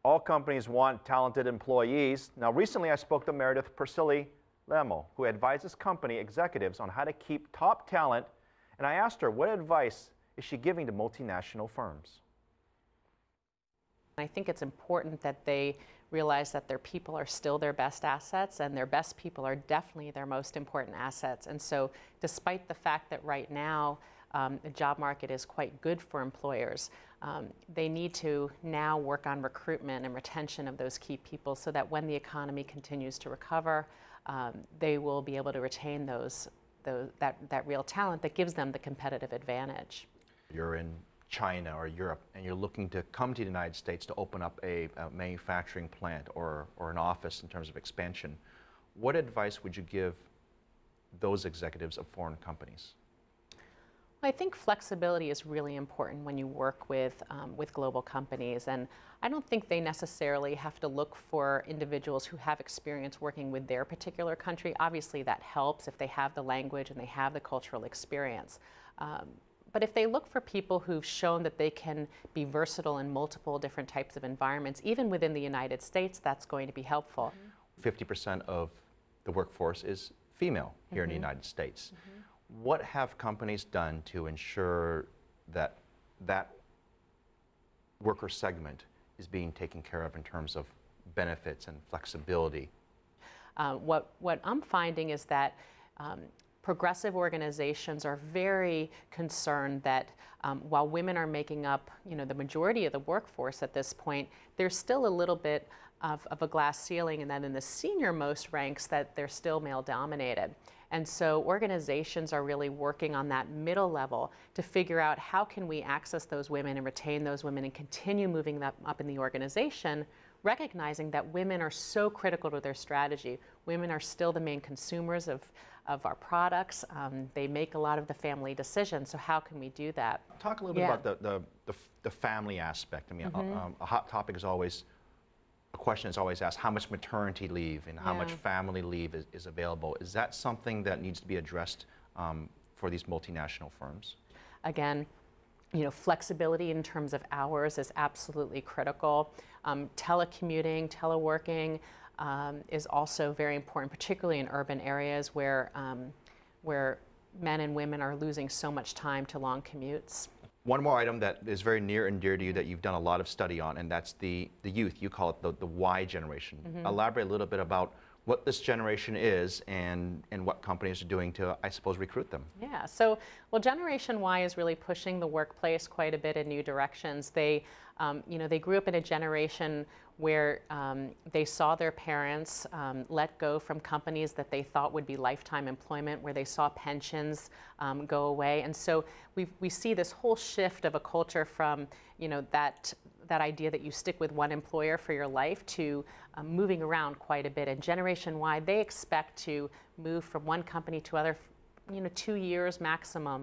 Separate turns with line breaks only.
All companies want talented employees. Now, recently I spoke to Meredith Persily Lamel, who advises company executives on how to keep top talent, and I asked her what advice is she giving to multinational firms.
I think it's important that they realize that their people are still their best assets, and their best people are definitely their most important assets. And so despite the fact that right now the job market is quite good for employers, they need to now work on recruitment and retention of those key people so that when the economy continues to recover, they will be able to retain that real talent that gives them the competitive advantage.
You're in China or Europe and you're looking to come to the United States to open up a manufacturing plant or an office in terms of expansion. What advice would you give those executives of foreign companies?
I think flexibility is really important when you work with global companies, and I don't think they necessarily have to look for individuals who have experience working with their particular country. Obviously that helps if they have the language and they have the cultural experience. But if they look for people who've shown that they can be versatile in multiple different types of environments, even within the United States, that's going to be helpful.
50% of the workforce is female here in the United States. What have companies done to ensure that that worker segment is being taken care of in terms of benefits and flexibility?
What I'm finding is that progressive organizations are very concerned that while women are making up, the majority of the workforce at this point, there's still a little bit of a glass ceiling, and then in the senior most ranks that they're still male dominated. And so organizations are really working on that middle level to figure out how can we access those women and retain those women and continue moving them up in the organization, recognizing that women are so critical to their strategy. Women are still the main consumers of our products. They make a lot of the family decisions, so how can we do that?
Talk a little bit about the family aspect. I mean, a hot topic is always, a question is always asked, how much maternity leave and how much family leave is available? Is that something that needs to be addressed for these multinational firms?
Again, flexibility in terms of hours is absolutely critical. Telecommuting, teleworking is also very important, particularly in urban areas where men and women are losing so much time to long commutes.
One more item that is very near and dear to you that you've done a lot of study on, and that's the youth. You call it the Y generation. Elaborate a little bit about what this generation is and what companies are doing to, I suppose, recruit them.
Yeah, so, well, Generation Y is really pushing the workplace quite a bit in new directions. They, they grew up in a generation where they saw their parents let go from companies that they thought would be lifetime employment, where they saw pensions go away. And so we see this whole shift of a culture from, that idea that you stick with one employer for your life to moving around quite a bit. And Generation Y, they expect to move from one company to other, 2 years maximum.